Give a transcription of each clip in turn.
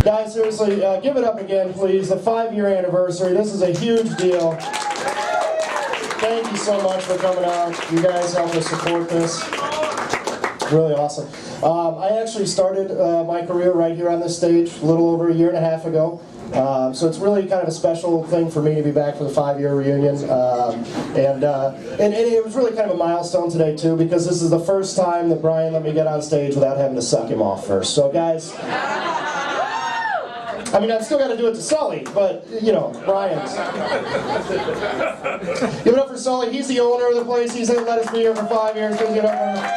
Guys, seriously, give it up again, please. The 5-year anniversary. This is a huge deal. Thank you so much for coming out. You guys helped us support this. Really awesome. I actually started my career right here on this stage a little over a year and a half ago. So it's really kind of a special thing for me to be back for the 5-year reunion. And it was really kind of a milestone today, too, because this is the first time that Brian let me get on stage without having to suck him off first. So, guys... I mean, I've still got to do it to Sully, but, you know, Brian's. Give it up for Sully. He's the owner of the place. He's let us be here for 5 years. Give it up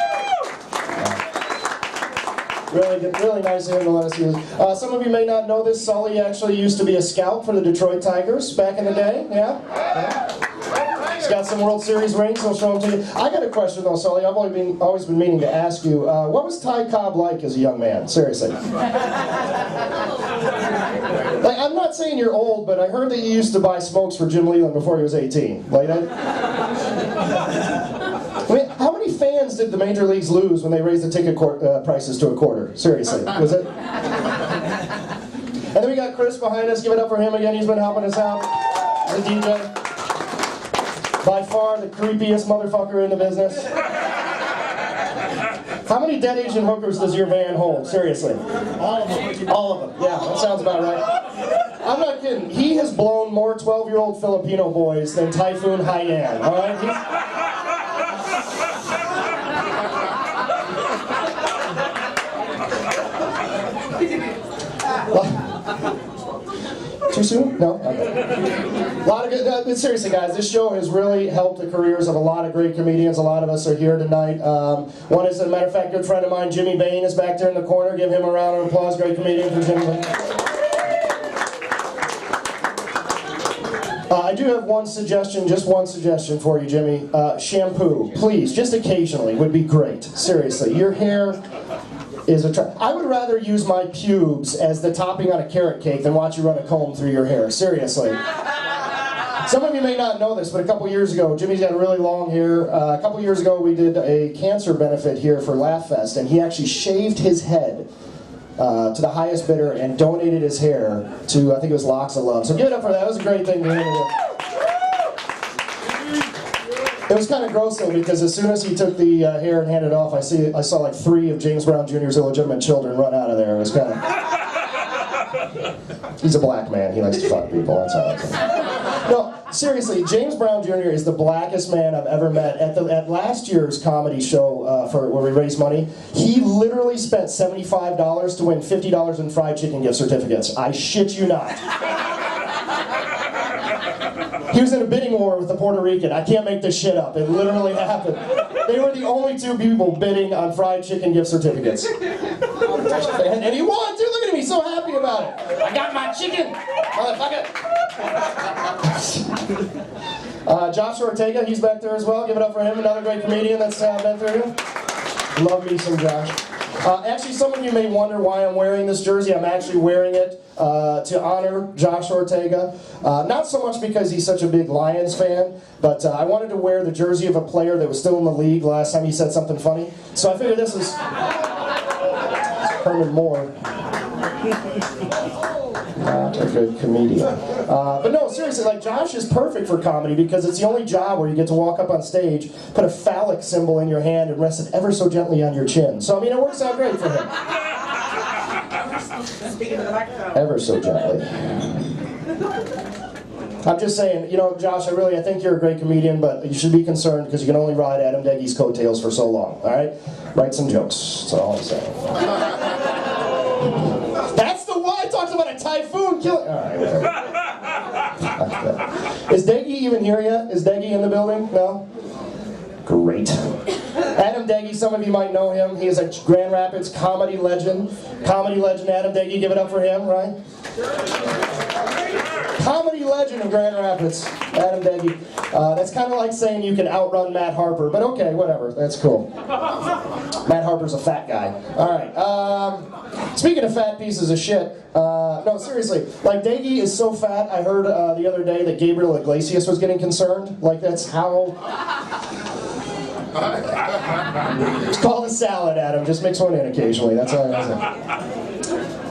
for him. Really nice of him to let us use. Some of you may not know this. Sully actually used to be a scout for the Detroit Tigers back in the day. Yeah? He's got some World Series rings. He'll show them to you. I got a question, though, Sully. I've always been meaning to ask you. What was Ty Cobb like as a young man? Seriously. Like, I'm not saying you're old, but I heard that you used to buy smokes for Jim Leland before he was 18. Like that. I mean, how many fans did the major leagues lose when they raised the ticket prices to $0.25? Seriously, was it? And then we got Chris behind us. Give it up for him again. He's been helping us out. The DJ. By far the creepiest motherfucker in the business. How many dead Asian hookers does your van hold? Seriously. All of them. All of them. Yeah, that sounds about right. I'm not kidding. He has blown more 12-year-old Filipino boys than Typhoon Haiyan. All right? Too soon? No? Okay. A lot of good, seriously guys, this show has really helped the careers of a lot of great comedians. A lot of us are here tonight. One is, as a matter of fact, a good friend of mine, Jimmy Bain, is back there in the corner. Give him a round of applause. Great comedian for Jimmy Bain. I do have one suggestion, just one suggestion for you, Jimmy. Shampoo, please, just occasionally would be great. Seriously, your hair is I would rather use my pubes as the topping on a carrot cake than watch you run a comb through your hair. Seriously. Some of you may not know this, but a couple years ago, Jimmy's got really long hair. A couple years ago, we did a cancer benefit here for Laugh Fest, and he actually shaved his head to the highest bidder and donated his hair to, I think it was Locks of Love. So give it up for that. That was a great thing to do. It was kind of gross though, because as soon as he took the hair and handed it off, I saw like 3 of James Brown Jr.'s illegitimate children run out of there. It was kind of... He's a black man. He likes to fuck people. That's all I'm saying. No, seriously, James Brown Jr. is the blackest man I've ever met. At last year's comedy show where we raised money, he literally spent $75 to win $50 in fried chicken gift certificates. I shit you not. He was in a bidding war with the Puerto Rican. I can't make this shit up. It literally happened. They were the only 2 people bidding on fried chicken gift certificates. And he won, too. Look at him. He's so happy about it. I got my chicken, motherfucker. Josh Ortega, he's back there as well. Give it up for him. Another great comedian that's been through. Love me some Josh. Actually, some of you may wonder why I'm wearing this jersey. I'm actually wearing it to honor Josh Ortega. Not so much because he's such a big Lions fan, but I wanted to wear the jersey of a player that was still in the league last time he said something funny. So I figured this is Herman Moore. Not a good comedian. But no, seriously, like Josh is perfect for comedy because it's the only job where you get to walk up on stage, put a phallic symbol in your hand, and rest it ever so gently on your chin. So I mean, it works out great for him. Ever so gently. I'm just saying, you know, Josh, I think you're a great comedian, but you should be concerned because you can only ride Adam Deggy's coattails for so long. All right, write some jokes. That's all I'm saying. That's the one I talked about a typhoon killing. All right, whatever. Is Deggy even here yet? Is Deggy in the building? No? Great. Adam Deggy, some of you might know him. He is a Grand Rapids comedy legend. Comedy legend Adam Deggy, give it up for him, right? Comedy legend of Grand Rapids, Adam Deggy. That's kind of like saying you can outrun Matt Harper, but okay, whatever, that's cool. Matt Harper's a fat guy. All right. Speaking of fat pieces of shit, no, seriously, like Daggy is so fat, I heard the other day that Gabriel Iglesias was getting concerned. Like, that's how... It's called a salad, Adam. Just mix one in occasionally, that's all I say.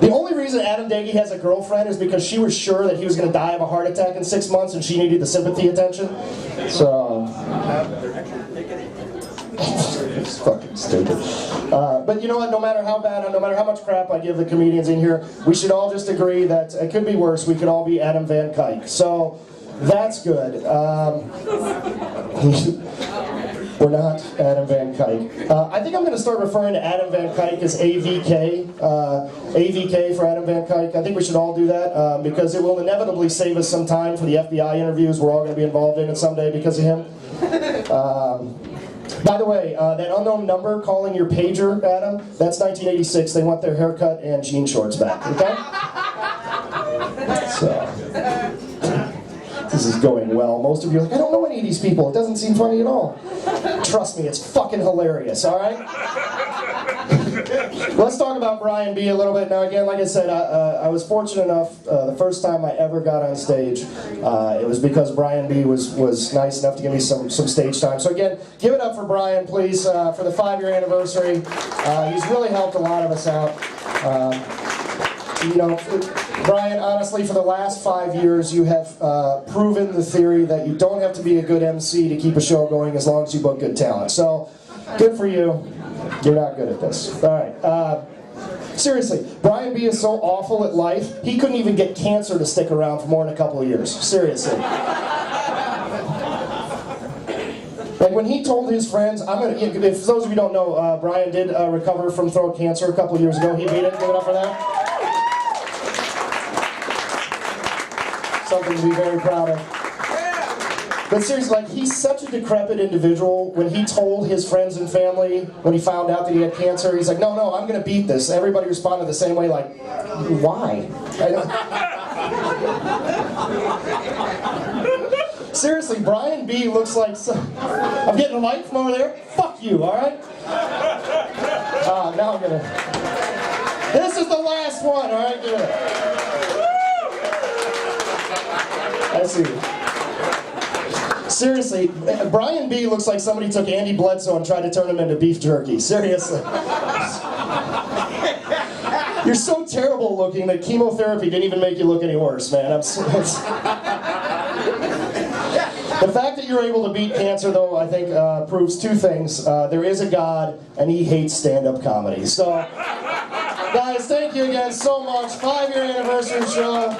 The only reason Adam Daggy has a girlfriend is because she was sure that he was going to die of a heart attack in 6 months and she needed the sympathy attention. So... It's fucking stupid. But you know what, no matter how bad, no matter how much crap I give the comedians in here, we should all just agree that it could be worse. We could all be Adam Van Kuyk. So, that's good. We're not Adam Van Kuyk. I think I'm going to start referring to Adam Van Kuyk as AVK. AVK for Adam Van Kuyk. I think we should all do that because it will inevitably save us some time for the FBI interviews we're all going to be involved in someday because of him. By the way, that unknown number calling your pager, Adam, that's 1986. They want their haircut and jean shorts back, okay? So, this is going well. Most of you are like, I don't know any of these people. It doesn't seem funny at all. Trust me, it's fucking hilarious, all right? Let's talk about Brian B. a little bit. Now, again, like I said, I was fortunate enough, the first time I ever got on stage, it was because Brian B. was nice enough to give me some stage time. So again, give it up for Brian, please, for the 5-year anniversary. He's really helped a lot of us out. You know, Brian, honestly, for the last 5 years, you have proven the theory that you don't have to be a good MC to keep a show going as long as you book good talent. So, good for you. You're not good at this. All right. Seriously, Brian B. is so awful at life, he couldn't even get cancer to stick around for more than a couple of years. Seriously. Like when he told his friends, I'm gonna, if those of you don't know, Brian did recover from throat cancer a couple of years ago. He beat it. Give it up for that. Something to be very proud of. But seriously, like, he's such a decrepit individual. When he told his friends and family, when he found out that he had cancer, he's like, no, I'm going to beat this. Everybody responded the same way, like, why? Seriously, Brian B. looks like... I'm getting a mic from over there? Fuck you, all right? Now I'm going to... This is the last one, all right? Give it up. I see. Seriously, Brian B. looks like somebody took Andy Bledsoe and tried to turn him into beef jerky. Seriously. You're so terrible looking that chemotherapy didn't even make you look any worse, man. The fact that you're able to beat cancer, though, I think proves two things. There is a God, and he hates stand-up comedy. So, guys, thank you again so much. 5-year anniversary show.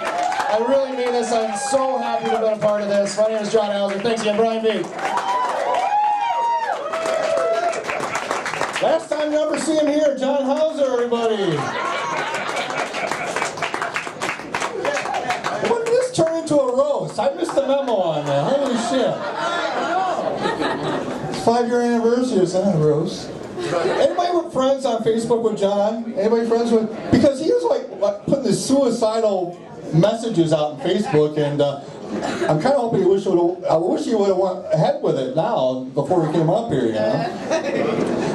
I really mean this. I'm so happy to have been a part of this. My name is John Hauser. Thanks again, Brian B. Last time you ever see him here, John Hauser, everybody. When did this turn into a roast? I missed the memo on that. Holy shit. It's 5-year anniversary. It's not a roast. Anybody with friends on Facebook with John? Anybody friends with? Because he was like putting this suicidal messages out on Facebook, and I'm kind of hoping I wish he would have went ahead with it now before he came up here, you know.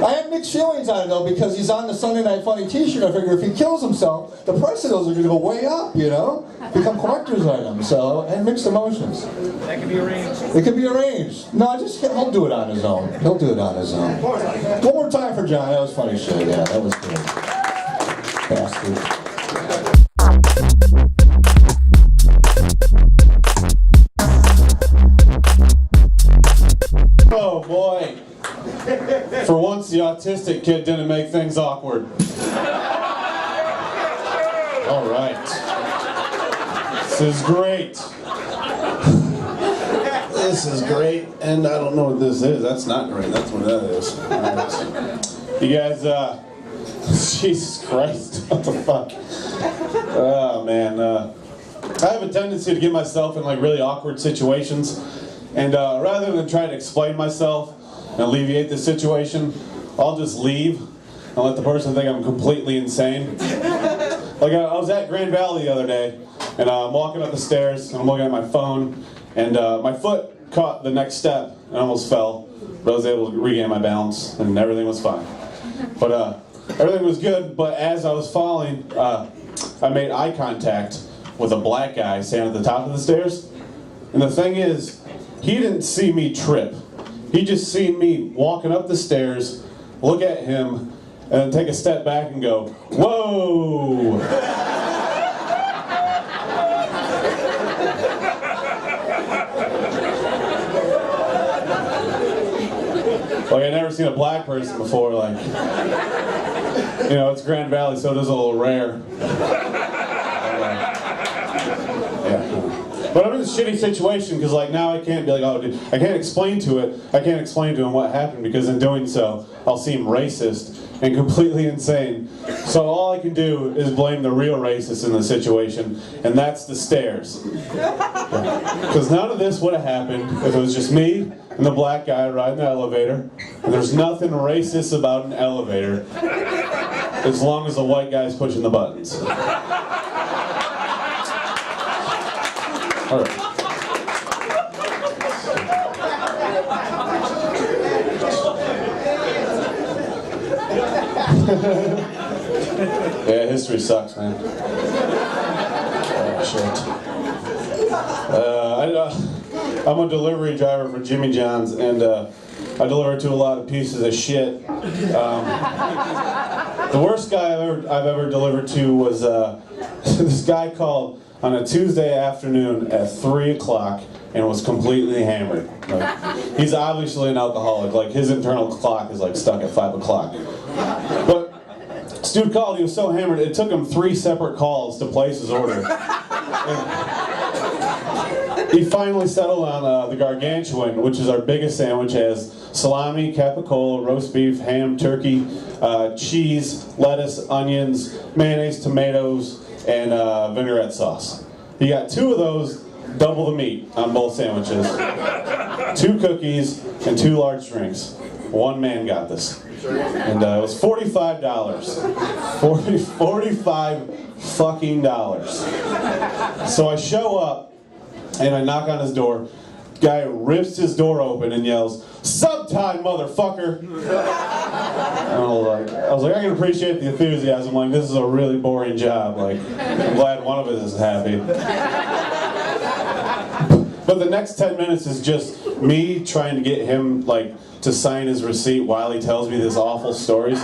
I have mixed feelings on it though, because he's on the Sunday Night Funny t-shirt. I figure if he kills himself, the price of those are going to go way up, you know, become collector's items. So, and mixed emotions. That can be arranged. It can be arranged. No, he'll do it on his own. He'll do it on his own. One more time for John. That was funny shit. Yeah, that was good. Bastard. Oh boy. For once, the autistic kid didn't make things awkward. All right. This is great. This is great, and I don't know what this is. That's not great. That's what that is. Right. You guys, Jesus Christ, what the fuck? Oh man, I have a tendency to get myself in like really awkward situations, and rather than try to explain myself and alleviate the situation, I'll just leave and let the person think I'm completely insane. Like I was at Grand Valley the other day, and I'm walking up the stairs, and I'm looking at my phone, and my foot caught the next step and almost fell, but I was able to regain my balance, and everything was fine. But everything was good, but as I was falling, I made eye contact with a black guy standing at the top of the stairs. And the thing is, he didn't see me trip. He just seen me walking up the stairs, look at him, and then take a step back and go, whoa! Like, I'd never seen a black person before, like, you know, it's Grand Valley, so it is a little rare. Yeah. But I'm in a shitty situation, because, like, now I can't be like, oh, dude, I can't explain to him what happened, because in doing so, I'll seem racist and completely insane. So all I can do is blame the real racist in the situation, and that's the stairs. Because none of this would have happened if it was just me and the black guy riding the elevator. And there's nothing racist about an elevator, as long as the white guy's pushing the buttons. All right. Yeah, history sucks, man. Oh, shit. I'm a delivery driver for Jimmy John's, and I deliver to a lot of pieces of shit. The worst guy I've ever delivered to was this guy called on a Tuesday afternoon at 3 o'clock and was completely hammered. Like, he's obviously an alcoholic. Like, his internal clock is like stuck at 5 o'clock. But this dude called, he was so hammered, it took him 3 separate calls to place his order. And he finally settled on the gargantuan, which is our biggest sandwich. It has salami, capicola, roast beef, ham, turkey, cheese, lettuce, onions, mayonnaise, tomatoes, and vinaigrette sauce. He got 2 of those, double the meat on both sandwiches, 2 cookies, and 2 large drinks. One man got this. And it was $45. $45 fucking dollars. So I show up and I knock on his door. Guy rips his door open and yells, "Subtime, motherfucker!" And I was like, I can appreciate the enthusiasm. Like, this is a really boring job. Like, I'm glad one of us is happy. But the next 10 minutes is just me trying to get him, like, to sign his receipt while he tells me these awful stories.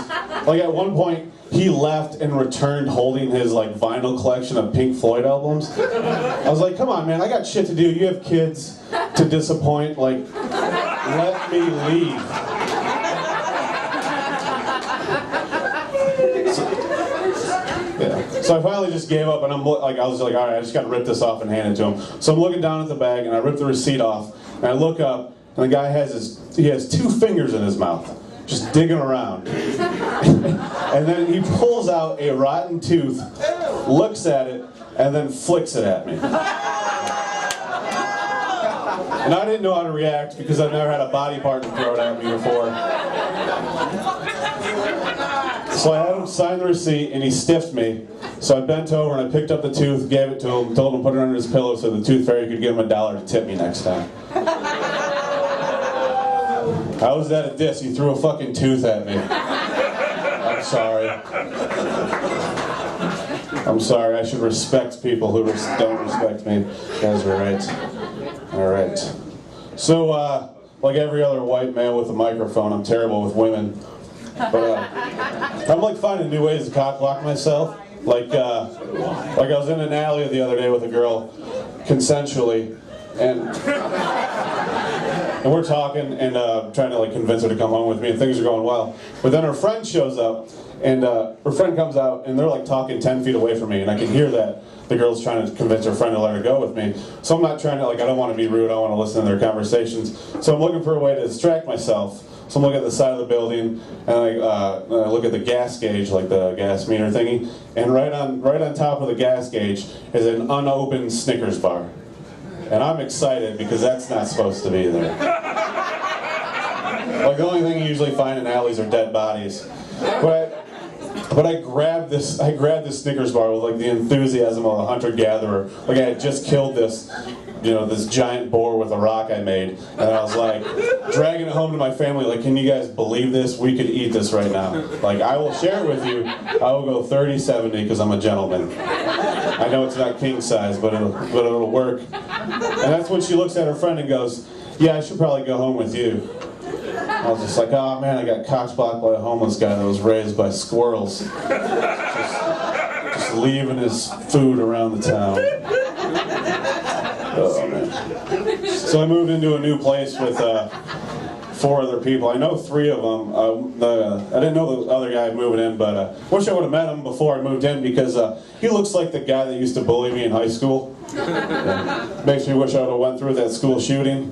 Like, at one point, he left and returned holding his, like, vinyl collection of Pink Floyd albums. I was like, come on, man, I got shit to do. You have kids to disappoint. Like, let me leave. So I finally just gave up, and I was like, all right, I just got to rip this off and hand it to him. So I'm looking down at the bag, and I rip the receipt off, and I look up, and the guy has 2 fingers in his mouth, just digging around. And then he pulls out a rotten tooth, looks at it, and then flicks it at me. And I didn't know how to react because I've never had a body part thrown at me before. So I had him sign the receipt, and he stiffed me. So I bent over and I picked up the tooth, gave it to him, told him to put it under his pillow so the tooth fairy could give him $1 to tip me next time. How was that a diss? He threw a fucking tooth at me. I'm sorry. I'm sorry. I should respect people who don't respect me. You guys are right. All right. So, like every other white man with a microphone, I'm terrible with women. But I'm like finding new ways to cock block myself. Like I was in an alley the other day with a girl, consensually, and we're talking and trying to like convince her to come home with me, and things are going well. But then her friend shows up, and her friend comes out, and they're like talking 10 feet away from me, and I can hear that the girl's trying to convince her friend to let her go with me. So I'm not trying to, like, I don't want to be rude, I want to listen to their conversations. So I'm looking for a way to distract myself. So I'm looking at the side of the building, and I look at the gas gauge, like the gas meter thingy, and right on top of the gas gauge is an unopened Snickers bar. And I'm excited because that's not supposed to be there. Like, the only thing you usually find in alleys are dead bodies. But But I grabbed this Snickers bar with like the enthusiasm of a hunter-gatherer. Like I had just killed this, this giant boar with a rock I made, and I was like dragging it home to my family. Like, can you guys believe this? We could eat this right now. Like, I will share it with you. I will go 30-70 because I'm a gentleman. I know it's not king size, but it'll work. And that's when she looks at her friend and goes, "Yeah, I should probably go home with you." I was just like, oh man, I got cocksblocked by a homeless guy that was raised by squirrels. Just leaving his food around the town. Oh man. So I moved into a new place with 4 other people. I know 3 of them. I didn't know the other guy moving in, but wish I would have met him before I moved in because he looks like the guy that used to bully me in high school. Makes me wish I would have went through that school shooting.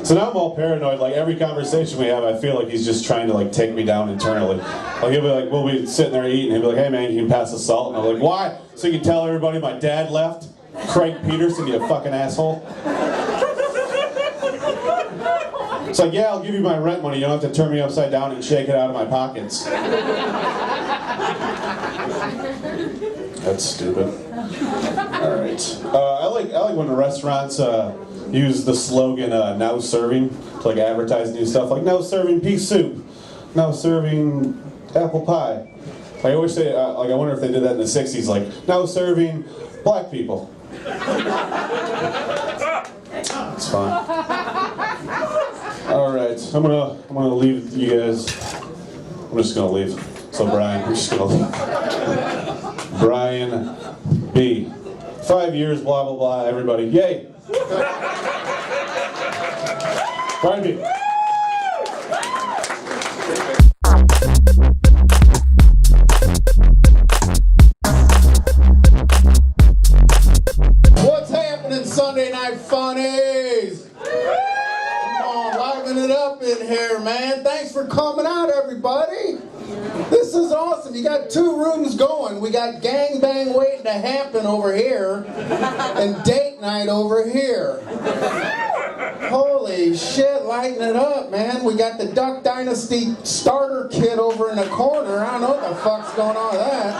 So now I'm all paranoid. Like every conversation we have, I feel like he's just trying to like take me down internally. Like he'll be like, we'll be sitting there eating, he'll be like, "Hey man, you can pass the salt." And I'm like, "Why? So you can tell everybody my dad left? Craig Peterson, you fucking asshole." It's like, "Yeah, I'll give you my rent money. You don't have to turn me upside down and shake it out of my pockets." That's stupid. All right. I like when the restaurants use the slogan "now serving" to like advertise new stuff, like "now serving pea soup," "now serving apple pie." Like I always say, like I wonder if they did that in the '60s, like "now serving black people." It's fine. All right, I'm gonna leave you guys. I'm just gonna leave. So Brian, I'm just gonna leave. Brian B. 5 years, blah blah blah. Everybody, yay! Brian B. What's happening, Sunday Night Funnies? Come on, liven it up in here, man. Thanks for coming out, everybody. This is awesome. You got 2 rooms going. We got gangbang waiting to happen over here and date night over here. Holy shit, lighten it up, man. We got the Duck Dynasty starter kit over in the corner. I don't know what the fuck's going on with that.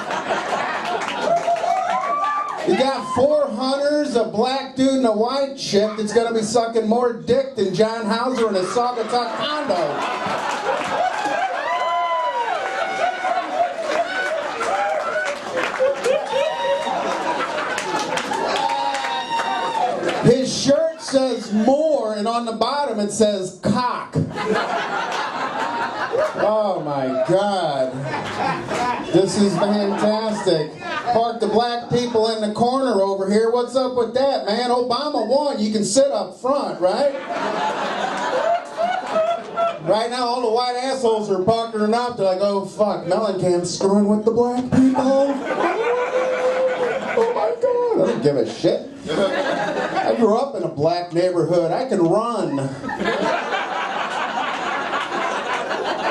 You got 4 hunters, a black dude and a white chick that's gonna be sucking more dick than John Hauser in a Saugatuck condo. His shirt says more, and on the bottom it says cock. Oh my God. This is fantastic. Park the black people in the corner over here. What's up with that, man? Obama won. You can sit up front, right? Right now, all the white assholes are puckering up. They're like, oh fuck, Mellencamp's screwing with the black people. Oh my God. I don't give a shit. I grew up in a black neighborhood. I can run.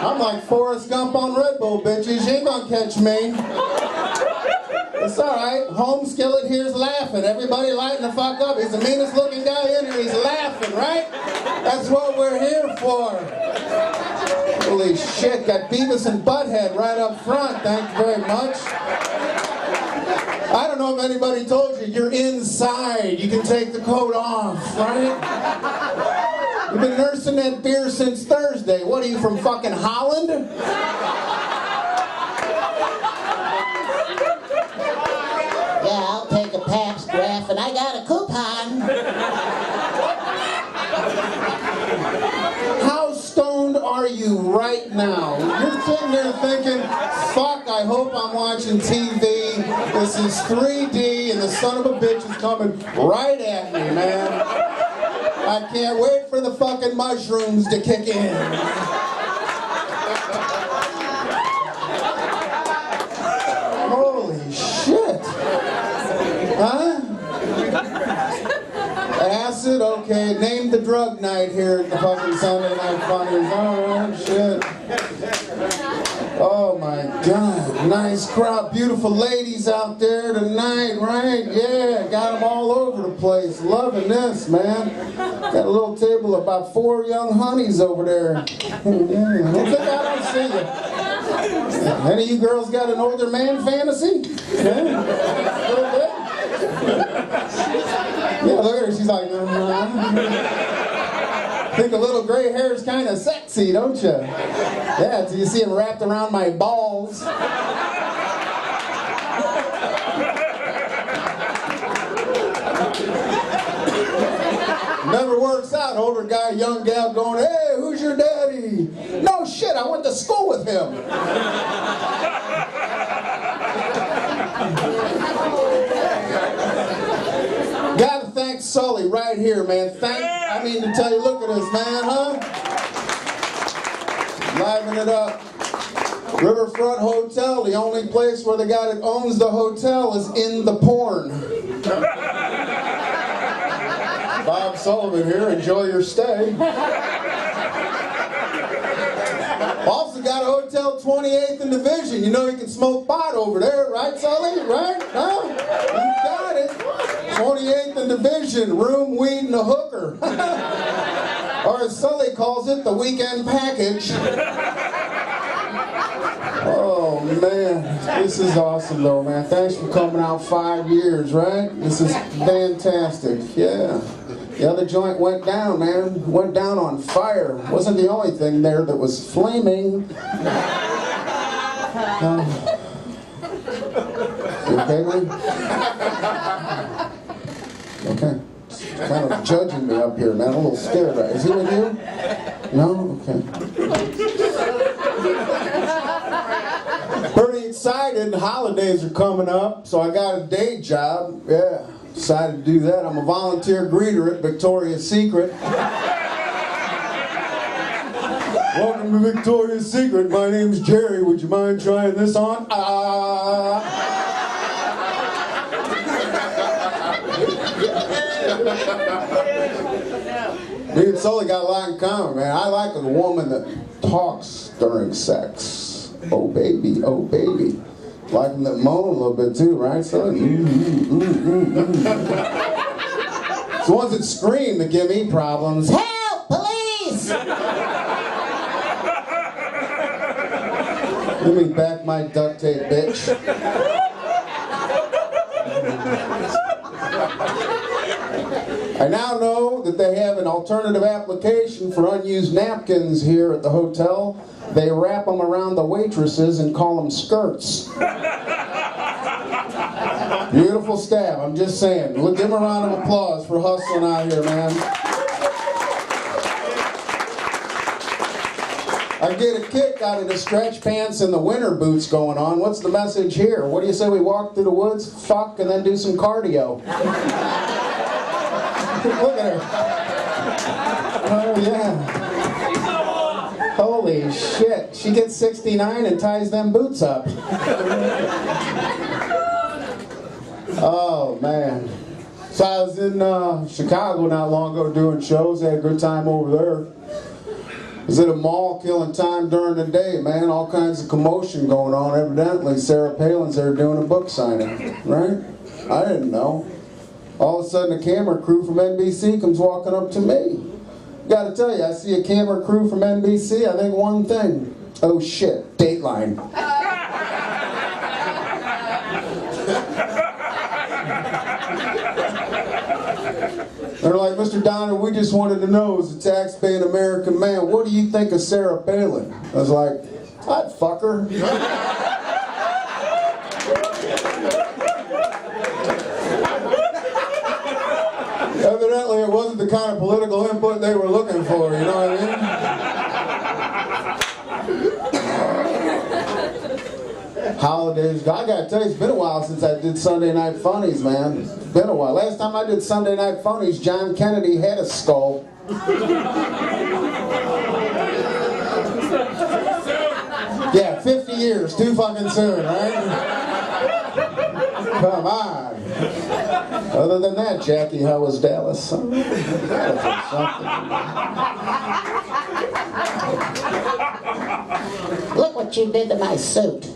I'm like Forrest Gump on Red Bull, bitches. You ain't gonna catch me. It's alright. Home Skillet here's laughing. Everybody lighten the fuck up. He's the meanest looking guy in here. He's laughing, right? That's what we're here for. Holy shit. Got Beavis and Butthead right up front. Thank you very much. I don't know if anybody told you, you're inside. You can take the coat off, right? You've been nursing that beer since Thursday. What are you, from fucking Holland? Yeah, I'll take a Pabst Graph and I got a coupon. How stoned are you right now? You're sitting there thinking, fuck, I hope I'm watching TV. This is 3D and the son of a bitch is coming right at me, man. I can't wait for the fucking mushrooms to kick in. Holy shit. Huh? Acid? Okay. Name the drug night here at the fucking Sunday Night Funnies. Alright, shit. Oh my God, nice crowd, beautiful ladies out there tonight, right? Yeah, got them all over the place. Loving this, man. Got a little table of about 4 young honeys over there. Yeah, I don't see you. Any of you girls got an older man fantasy? Yeah, a little bit. Yeah, look at her. She's like, think a little gray hair is kind of sexy, don't you? Yeah, till you see him wrapped around my balls. Never works out. Older guy, young gal going, hey, who's your daddy? No shit, I went to school with him. Gotta thank Sully right here, man. I mean to tell you, look at this, man, huh? Liven it up. Riverfront Hotel, the only place where the guy that owns the hotel is in the porn. Bob Sullivan here, enjoy your stay. Also got a hotel 28th in Division. You know you can smoke pot over there, right, Sully? Right? Huh? You got it. 28th in Division, room, weed, and a hooker. Or as Sully calls it, the weekend package. Oh, man. This is awesome, though, man. Thanks for coming out 5 years, right? This is fantastic. Yeah. The other joint went down, man. Went down on fire. Wasn't the only thing there that was flaming. You okay, man? Okay. Kind of judging me up here, man. I'm a little scared. Right? Is he with you? No? Okay. Pretty excited. The holidays are coming up, so I got a day job. Yeah. Decided to do that. I'm a volunteer greeter at Victoria's Secret. Welcome to Victoria's Secret. My name's Jerry. Would you mind trying this on? Me and Sully got a lot in common, man. I like a woman that talks during sex. Oh, baby. Oh, baby. Like them that moan a little bit too, right? So, It's the ones that scream that give me problems. Help! Police! Let me back my duct tape, bitch. I now know that they have an alternative application for unused napkins here at the hotel. They wrap them around the waitresses and call them skirts. Beautiful staff, I'm just saying. Give them a round of applause for hustling out here, man. I get a kick out of the stretch pants and the winter boots going on. What's the message here? What do you say we walk through the woods, fuck, and then do some cardio? Look at her. Oh, yeah. Holy shit. She gets 69 and ties them boots up. Oh, man. So I was in Chicago not long ago doing shows. Had a good time over there. Was at a mall killing time during the day, man. All kinds of commotion going on. Evidently, Sarah Palin's there doing a book signing, right? I didn't know. All of a sudden, a camera crew from NBC comes walking up to me. Gotta tell you, I see a camera crew from NBC, I think one thing. Oh shit, Dateline. They're like, Mr. Donner, we just wanted to know, as a tax-paying American man, what do you think of Sarah Palin? I was like, I'd fuck her. Evidently, it wasn't the kind of political input they were looking for, you know what I mean? Holidays, I gotta tell you, it's been a while since I did Sunday Night Funnies, man. It's been a while. Last time I did Sunday Night Funnies, John Kennedy had a skull. Yeah, 50 years, too fucking soon, right? Come on. Other than that, Jackie, how was Dallas? Look what you did to my suit.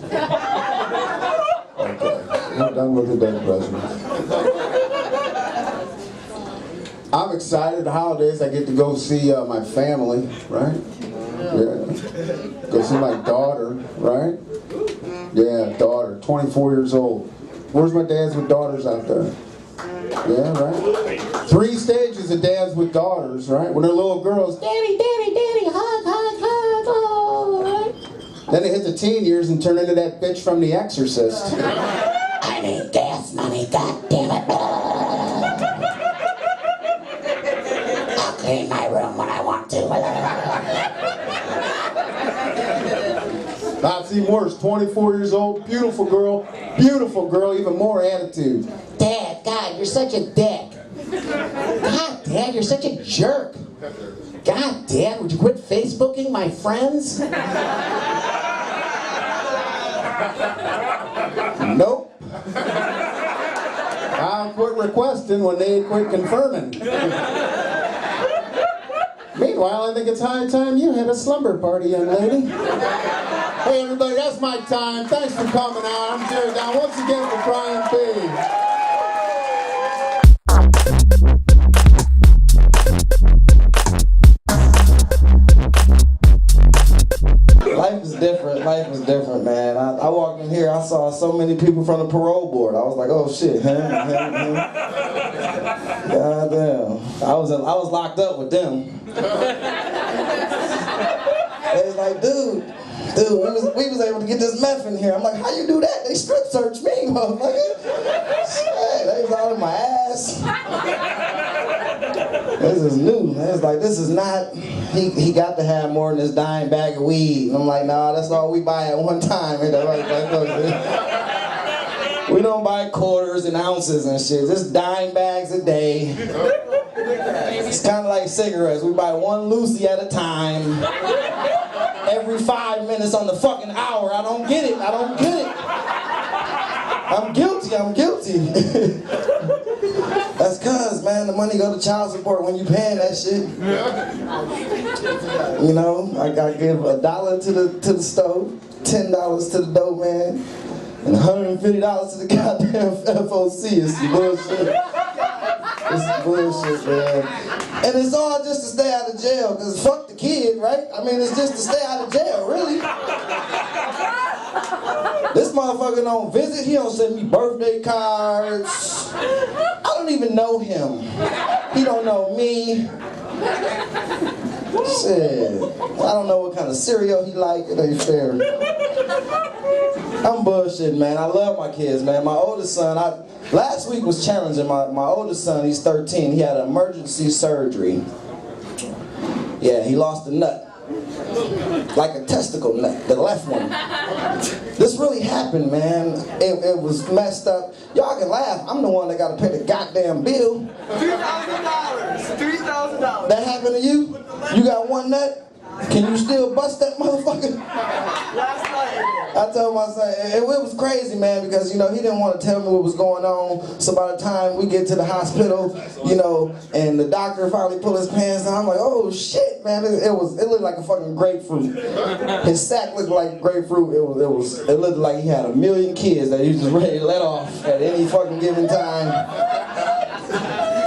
We're done with the dead presidents. I'm excited. The holidays, I get to go see my family, right? Yeah. Go see my daughter, right? Yeah, daughter, 24 years old. Where's my dads with daughters out there? Yeah, right? 3 stages of dads with daughters, right? When they're little girls, daddy, daddy, daddy, hug, hug, hug, oh, right? Then they hit the teen years and turn into that bitch from The Exorcist. I need gas money, god damn it. I'll clean my room when I want to. Not even worse, 24 years old, beautiful girl, even more attitude. Dad, God, you're such a dick. God, Dad, you're such a jerk. God, Dad, would you quit Facebooking my friends? Nope. I'll quit requesting when they quit confirming. Meanwhile, I think it's high time you had a slumber party, young lady. Hey everybody, that's my time. Thanks for coming out. I'm Jerry Down once again for Brian P. Life is different, man. I walked in here, I saw so many people from the parole board. I was like, oh shit, him. God damn. I was locked up with them. They was like, dude, we was able to get this meth in here. I'm like, how you do that? They strip searched me, motherfucker. Shit, they was all in my ass. This is new. It's like, this is not, he got to have more than this dime bag of weed. And I'm like, nah, that's all we buy at one time. And we don't buy quarters and ounces and shit. Just dime bags a day. It's kind of like cigarettes. We buy one Lucy at a time. Every 5 minutes on the fucking hour. I don't get it. I'm guilty. That's cause, man, the money go to child support when you paying that shit. You know, I gotta give $1 to the stove, $10 to the dough man, and $150 to the goddamn FOC. It's bullshit. It's bullshit, man. And it's all just to stay out of jail, cause fuck the kid, right? I mean, it's just to stay out of jail, really. This motherfucker don't visit, he don't send me birthday cards. I don't even know him. He don't know me. Shit. I don't know what kind of cereal he like, it ain't fair. I'm bullshitting, man. I love my kids, man. My oldest son, last week was challenging. My oldest son, he's 13, he had an emergency surgery. Yeah, he lost a nut. Like a testicle nut, the left one. This really happened, man. It was messed up. Y'all can laugh. I'm the one that got to pay the goddamn bill. $3,000. That happened to you? You got one nut? Can you still bust that motherfucker? Last night. I told my son, it was crazy, man, because, you know, he didn't want to tell me what was going on. So by the time we get to the hospital, you know, and the doctor finally pulled his pants down, I'm like, oh shit, man, it looked like a fucking grapefruit. His sack looked like grapefruit. It looked like he had 1 million kids that he was just ready to let off at any fucking given time.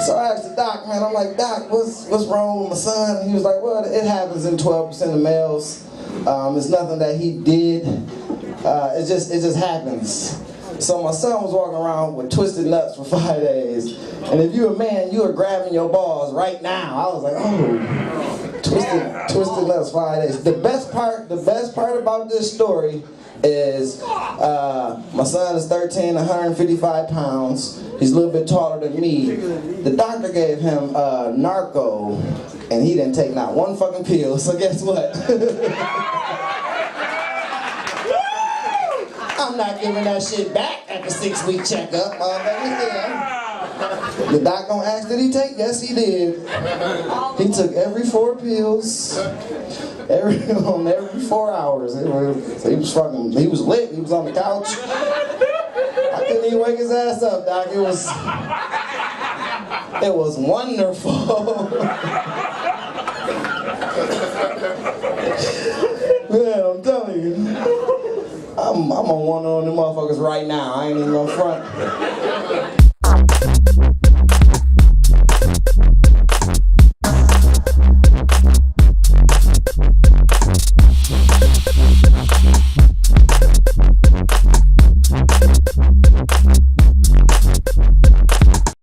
So I asked the doc, man, I'm like, Doc, what's wrong with my son? And he was like, well, it happens in 12% of males. It's nothing that he did. It just happens. So my son was walking around with twisted nuts for 5 days. And if you're a man, you are grabbing your balls right now. I was like, oh, twisted nuts 5 days. The best part about this story is my son is 13, 155 pounds. He's a little bit taller than me. The doctor gave him narco, and he didn't take not one fucking pill. So guess what? I'm not giving that shit back at the 6-week checkup, motherfucker. The doc gonna ask, did he take? Yes, he did. He took every 4 pills. Every 4 hours. He was lit. He was on the couch. I couldn't even wake his ass up, Doc. It was wonderful. Man, I'm telling you. I'm on on them motherfuckers right now. I ain't even gonna front.